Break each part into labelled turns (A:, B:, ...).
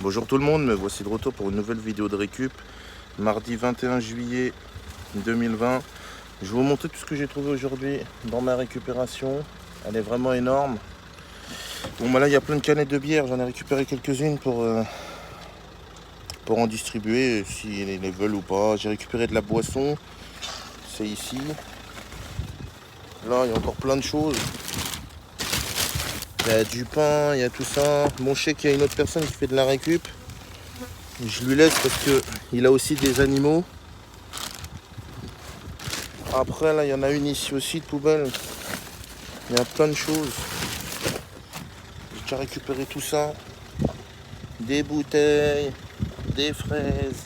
A: Bonjour tout le monde, me voici de retour pour une nouvelle vidéo de récup. Mardi 21 juillet 2020. Je vais vous montrer tout ce que j'ai trouvé aujourd'hui dans ma récupération. Elle est vraiment énorme. Bon bah là il y a plein de canettes de bière, j'en ai récupéré quelques-unes pour en distribuer s'ils les veulent ou pas. J'ai récupéré de la boisson, c'est ici. Là il y a encore plein de choses. Il y a du pain, il y a tout ça. Bon, je sais qu'il y a une autre personne qui fait de la récup. Je lui laisse parce qu'il a aussi des animaux. Après, là, il y en a une ici aussi de poubelle. Il y a plein de choses. J'ai déjà récupéré tout ça. Des bouteilles, des fraises.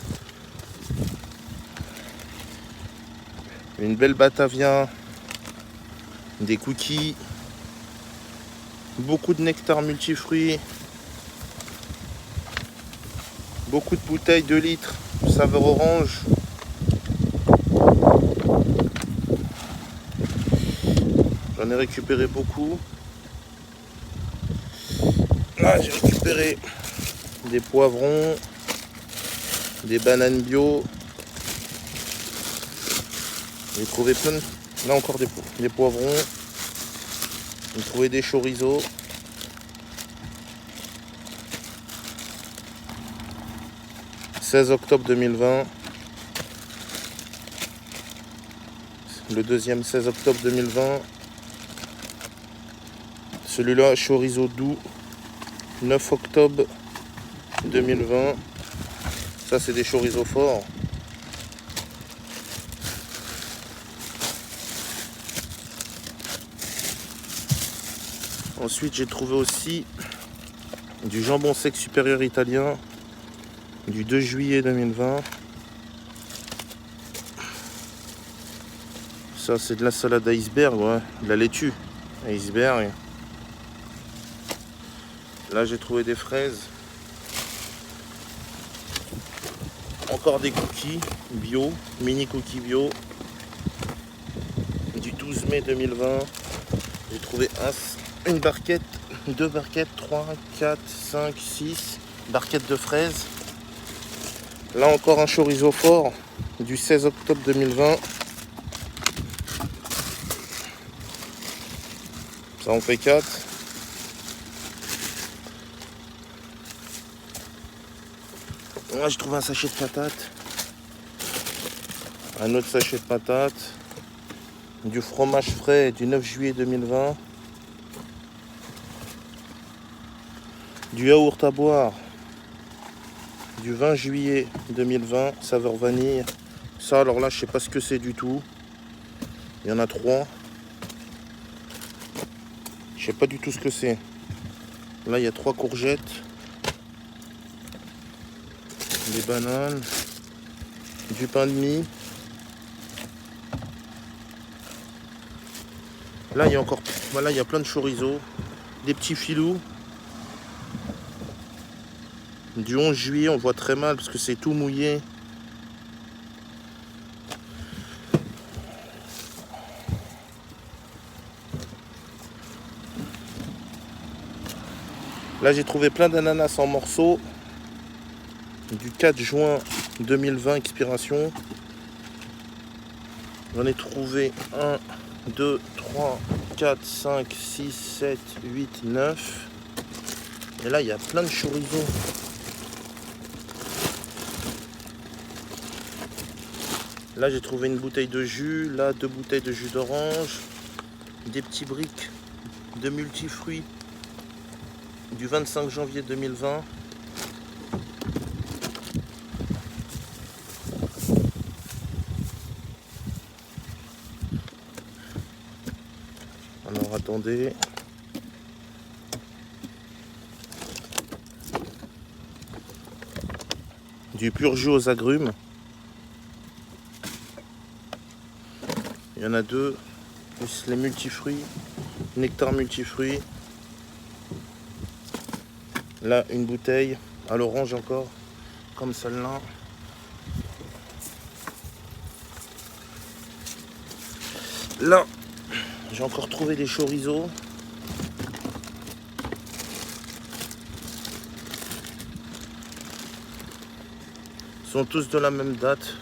A: Une belle Batavia. Des cookies. Beaucoup de nectar multifruits. Beaucoup de bouteilles de litres, saveur orange. J'en ai récupéré beaucoup. Là, j'ai récupéré des poivrons, des bananes bio. J'ai trouvé plein de... Là encore des poivrons. J'ai trouvé des chorizo. « 16 octobre 2020. Le deuxième 16 octobre 2020. Celui-là, chorizo doux. 9 octobre 2020. Ça, c'est des chorizo forts. Ensuite, j'ai trouvé aussi du jambon sec supérieur italien du 2 juillet 2020. Ça, c'est de la salade iceberg, ouais, de la laitue iceberg. Là, j'ai trouvé des fraises. Encore des cookies bio, mini cookies bio du 12 mai 2020. J'ai trouvé une barquette, deux barquettes, 3, 4, 5, 6 barquettes de fraises. Là encore un chorizo fort du 16 octobre 2020. Ça en fait 4. Là j'ai trouvé un sachet de patates. Un autre sachet de patates. Du fromage frais du 9 juillet 2020. Du yaourt à boire du 20 juillet 2020, saveur vanille. Ça, alors là, je sais pas ce que c'est du tout. Il y en a 3. Je sais pas du tout ce que c'est. Là, il y a 3 courgettes. Des bananes. Du pain de mie. Là, il y a encore... Voilà, il y a plein de chorizo. Des petits filous. Du 11 juillet, on voit très mal parce que c'est tout mouillé. Là, j'ai trouvé plein d'ananas en morceaux. Du 4 juin 2020, expiration. J'en ai trouvé 1, 2, 3, 4, 5, 6, 7, 8, 9. Et là, il y a plein de chorizo. Là, j'ai trouvé une bouteille de jus. Là, 2 bouteilles de jus d'orange. Des petits briques de multifruits du 25 janvier 2020. Alors, attendez. Du pur jus aux agrumes. Il y en a 2. Plus les multifruits. Nectar multifruits. Là, une bouteille à l'orange encore. Comme celle-là. Là, j'ai encore trouvé des chorizo. sont tous de la même date.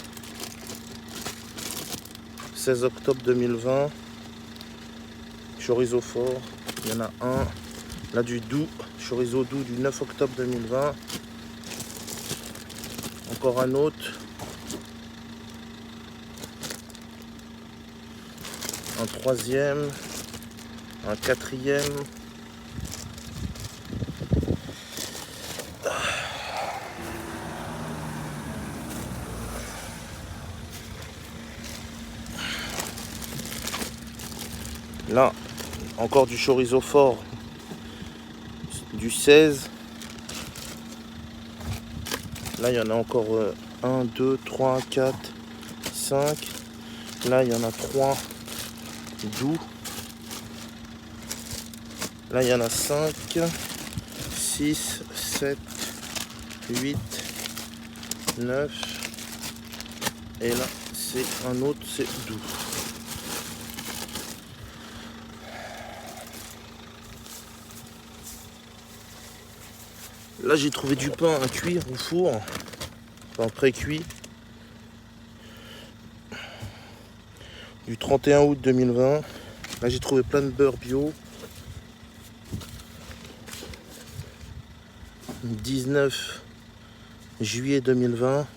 A: 16 octobre 2020. Chorizo fort. Il y en a un. Là du doux. Chorizo doux du 9 octobre 2020. Encore un autre. Un troisième. Un quatrième. Là, encore du chorizo fort du 16. Là, il y en a encore 1, 2, 3, 4, 5. Là, il y en a 3 doux. Là, il y en a 5, 6, 7, 8, 9. Et là, c'est un autre, c'est doux. Là, j'ai trouvé du pain à cuire au four, enfin pré-cuit, du 31 août 2020. Là, j'ai trouvé plein de beurre bio. 19 juillet 2020.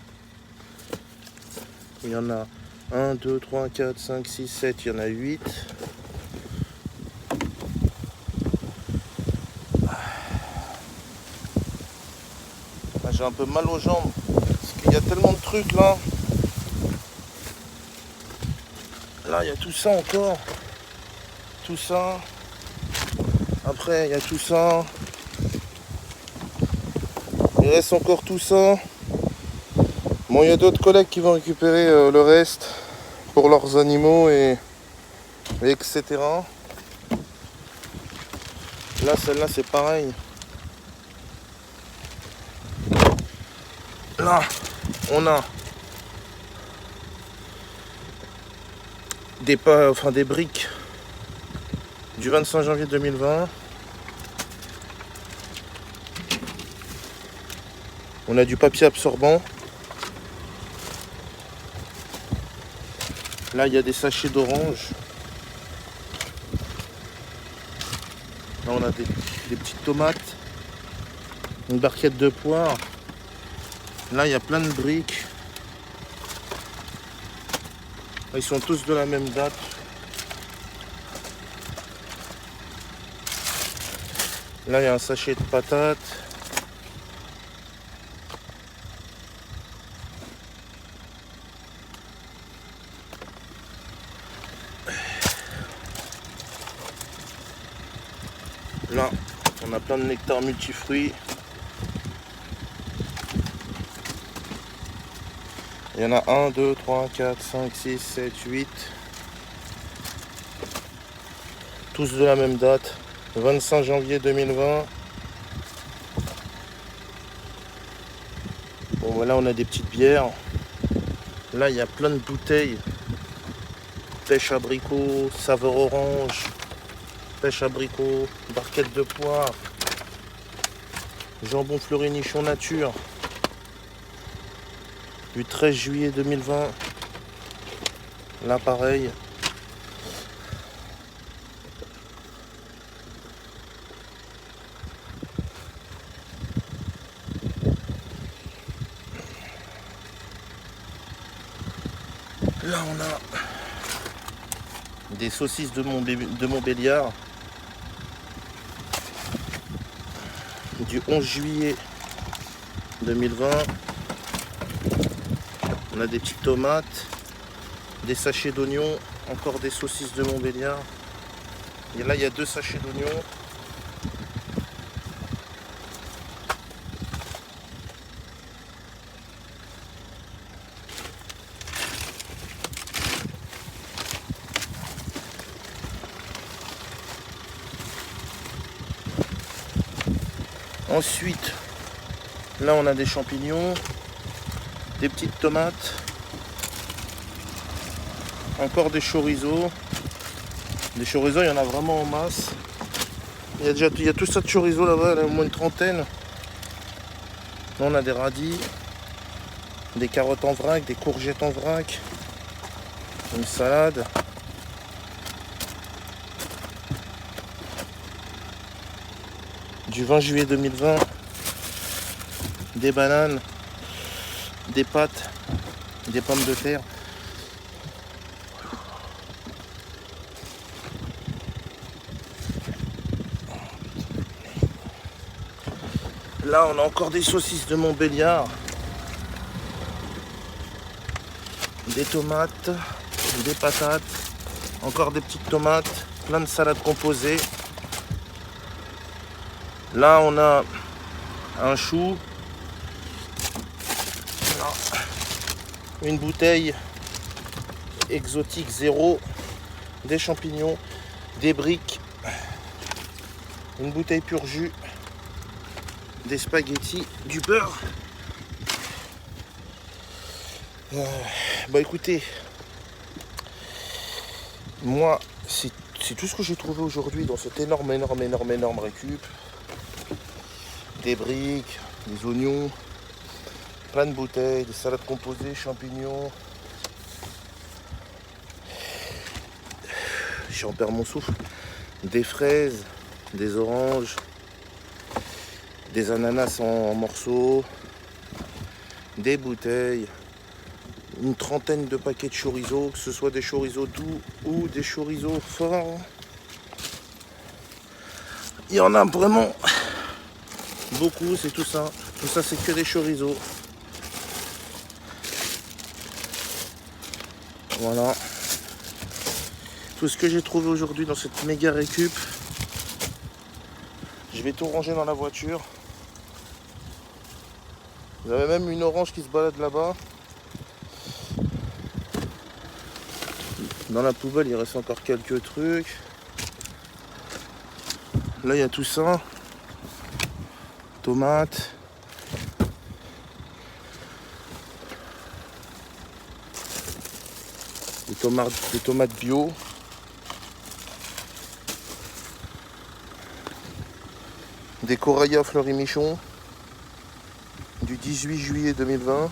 A: Il y en a 1, 2, 3, 4, 5, 6, 7, il y en a 8. J'ai un peu mal aux jambes parce qu'il y a tellement de trucs là. Là, il y a tout ça encore. Tout ça. Après, il y a tout ça. Il reste encore tout ça. Bon, il y a d'autres collègues qui vont récupérer le reste pour leurs animaux et etc. Là, celle-là, c'est pareil. Là, on a des briques du 25 janvier 2020. On a du papier absorbant. Là, il y a des sachets d'orange. Là, on a des petites tomates. Une barquette de poire. Là, il y a plein de briques. Ils sont tous de la même date. Là, il y a un sachet de patates. Là, on a plein de nectar multifruits. Il y en a 1, 2, 3, 4, 5, 6, 7, 8. Tous de la même date. 25 janvier 2020. Bon, voilà, on a des petites bières. Là, il y a plein de bouteilles. Pêche abricot, saveur orange. Pêche abricot, barquette de poire. Jambon fleuri nichon nature. Du 13 juillet 2020. Là, pareil. Là, on a des saucisses de Montbéliard du 11 juillet 2020. On a des petites tomates, des sachets d'oignons, encore des saucisses de Montbéliard. Et là, il y a 2 sachets d'oignons. Ensuite, là on a des champignons, des petites tomates, encore des chorizo. Des chorizo, il y en a vraiment en masse. Il y a tout ça de chorizo là-bas, au moins une trentaine. Là on a des radis. des carottes en vrac, des courgettes en vrac, une salade. Du 20 juillet 2020, des bananes, des pâtes, des pommes de terre. Là, on a encore des saucisses de Montbéliard, des tomates, des patates, encore des petites tomates, plein de salades composées. Là, on a un chou, une bouteille exotique zéro, des champignons, des briques, une bouteille pur jus, des spaghettis, du beurre. Bah écoutez, moi c'est tout ce que j'ai trouvé aujourd'hui dans cette énorme récup. Des briques, des oignons, plein de bouteilles, des salades composées, champignons. J'en perds mon souffle. Des fraises, des oranges, des ananas en morceaux, des bouteilles, une trentaine de paquets de chorizo, que ce soit des chorizo doux ou des chorizo forts. Il y en a vraiment beaucoup, c'est tout ça. Tout ça, c'est que des chorizo. Voilà. Tout ce que j'ai trouvé aujourd'hui dans cette méga récup. Je vais tout ranger dans la voiture. Vous avez même une orange qui se balade là-bas. Dans la poubelle, il reste encore quelques trucs. Là, il y a tout ça. Tomates. Des tomates bio. Des corayas fleury-michon. Du 18 juillet 2020.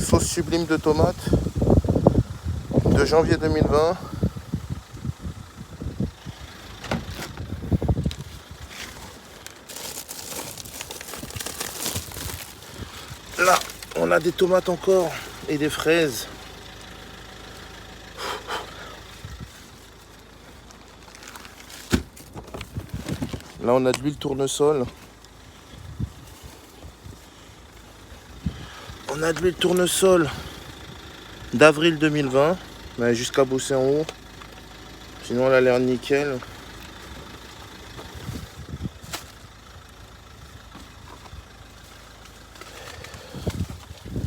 A: Sauce sublime de tomates de janvier 2020. Là, on a des tomates encore et des fraises. Là, on a de l'huile tournesol. On a de l'huile tournesol d'avril 2020. Mais jusqu'à bosser en haut. Sinon, elle a l'air nickel.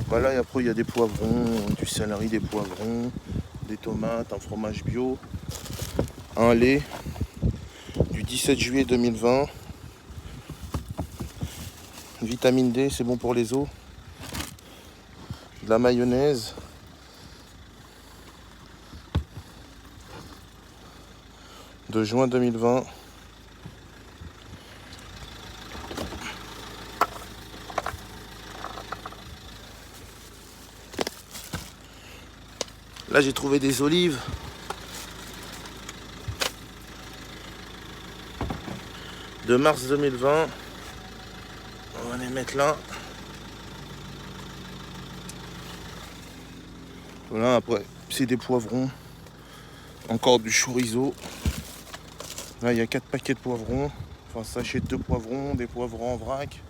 A: Voilà, et après, il y a des poivrons, du céleri, des poivrons, des tomates, un fromage bio, un lait du 17 juillet 2020. Vitamine D, c'est bon pour les os. De la mayonnaise. De juin 2020. Là, j'ai trouvé des olives. De mars 2020. On va les mettre là. Voilà, après, c'est des poivrons. Encore du chorizo. Là, il y a 4 paquets de poivrons. Enfin, sachet de 2 poivrons, des poivrons en vrac.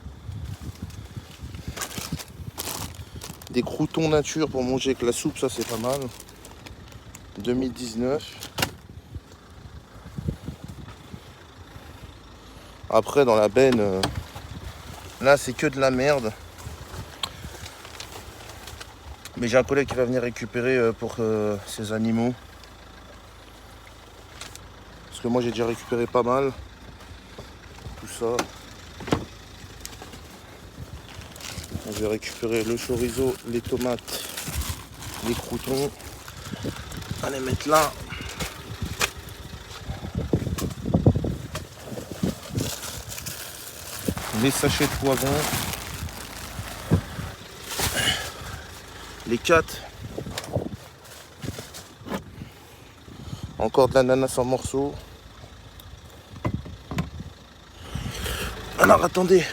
A: Des croûtons nature pour manger avec la soupe, ça c'est pas mal. 2019. Après, dans la benne, là c'est que de la merde. Mais j'ai un collègue qui va venir récupérer pour ses animaux. Parce que moi j'ai déjà récupéré pas mal. Tout ça. Je vais récupérer le chorizo, les tomates, les croûtons. On va les mettre là. les sachets de poivron, les 4, encore de l'ananas en morceaux. Alors attendez,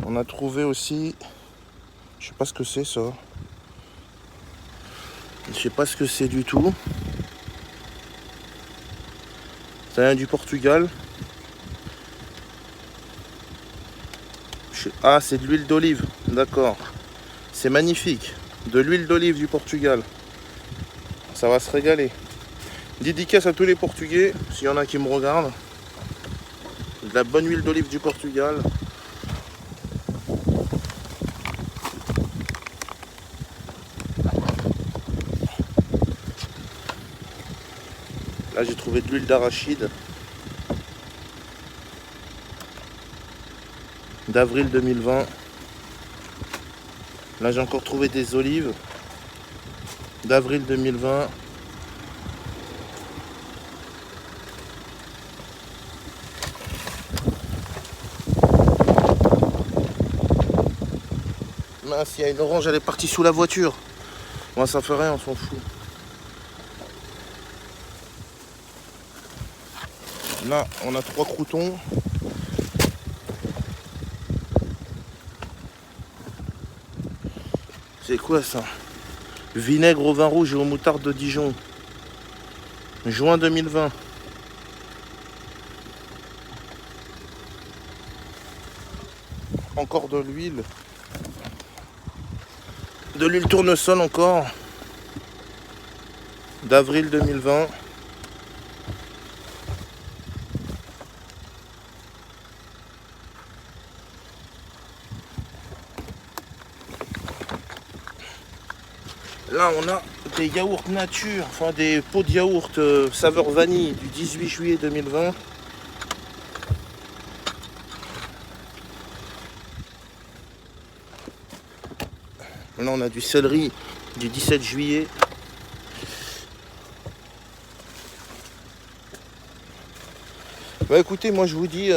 A: on a trouvé aussi, je sais pas ce que c'est ça, je sais pas ce que c'est du tout, ça vient du Portugal. Ah, c'est de l'huile d'olive, d'accord, c'est magnifique, de l'huile d'olive du Portugal, ça va se régaler. Dédicace à tous les Portugais, s'il y en a qui me regardent. De la bonne huile d'olive du Portugal. Là j'ai trouvé de l'huile d'arachide d'avril 2020. Là j'ai encore trouvé des olives d'avril 2020. Mince, il y a une orange, elle est partie sous la voiture. Moi ça fait rien, on s'en fout. Là on a 3 croûtons. C'est quoi ça? Vinaigre au vin rouge et aux moutardes de Dijon. Juin 2020. Encore de l'huile. De l'huile tournesol encore. D'avril 2020. Là on a des yaourts nature, enfin des pots de yaourt saveur vanille du 18 juillet 2020. Là on a du céleri du 17 juillet. Bah écoutez, moi je vous dis,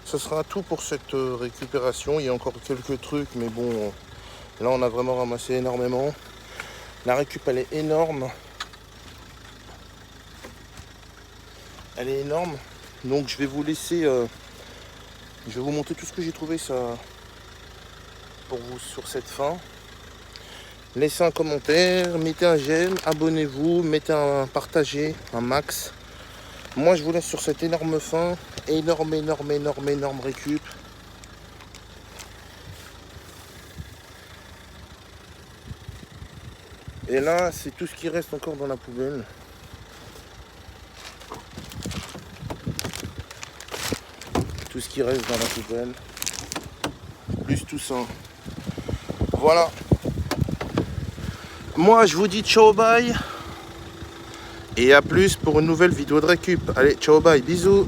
A: ce sera tout pour cette récupération. Il y a encore quelques trucs, mais bon, là on a vraiment ramassé énormément. La récup elle est énorme. Elle est énorme. Donc je vais vous laisser, je vais vous montrer tout ce que j'ai trouvé ça pour vous sur cette fin. Laissez un commentaire, mettez un j'aime, abonnez-vous, mettez un partagez, un max. Moi je vous laisse sur cette énorme fin, énorme récup. Et là c'est tout ce qui reste encore dans la poubelle. Tout ce qui reste dans la poubelle. Plus tout ça. Voilà. Moi je vous dis ciao bye. Et à plus pour une nouvelle vidéo de récup. Allez, ciao bye, bisous.